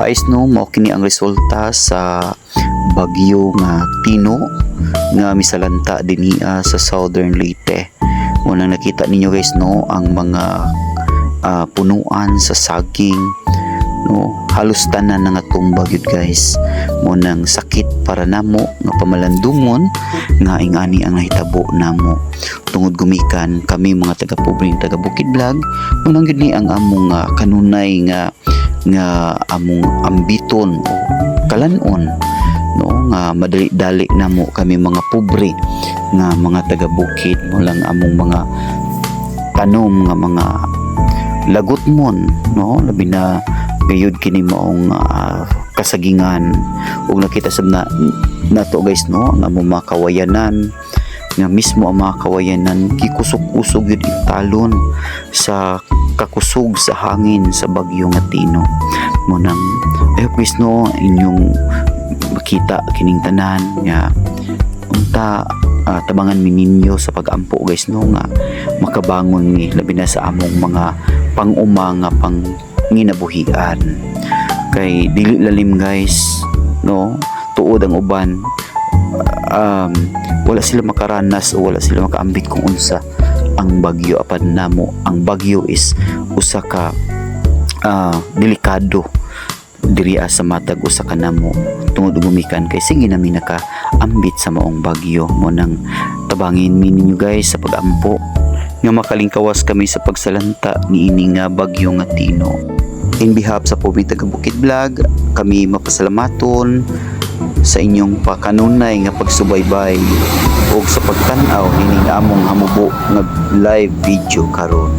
guys no, mao kini ang resulta sa bagyo nga Tino nga misalanta dinhi sa Southern Leyte. Unang nakita ninyo guys no, ang mga punuan sa saging no, halos tanan nga tumba gyud guys. Mo nang sakit para namo nga pamalandungon nga ingani ang nahitabo namo tungod gumikan kami mga taga-pobreng taga Bukid Vlog. Mo nang gyud ni ang among kanunay nga among ambiton o kalanon no, nga madali-dali namo kami mga pobre nga mga taga bukid. Mo lang among mga tanom nga mga lagot mon no, labi na gayud kini maong kasagingan ug nakita sab na nato guys no, ang among mga kawayanan nga mismo ang mga kawayanan gikusog-kusog yun italon sa kakusog sa hangin sa bagyo nga Tino. Mo nang ayok guys no, inyong makita kining tanan nga unta tabangan mi ninyo sa pag-ampo guys no, nga makabangon mi labi na sa among mga pang-uma nga pang nginabuhian. Kay dili lalim guys no, tuod ang uban wala sila makaranas o wala sila makaambit kung unsa ang bagyo apan namo. Ang bagyo is usa ka delikado diri sa matag usa ka namo tungod gumikan kay sige nami nakaambit sa maong bagyo. Mo nang tabangin mi ninyo guys sa pag-ampo nga makalingkawas kami sa pagsalanta ni ining bagyo nga Tino. In behalf sa pobreng taga Bukid Vlog, kami mapasalamaton sa inyong pakanunay nga pagsubaybay o sa pagtanaw nining among hamubo nga live video karon.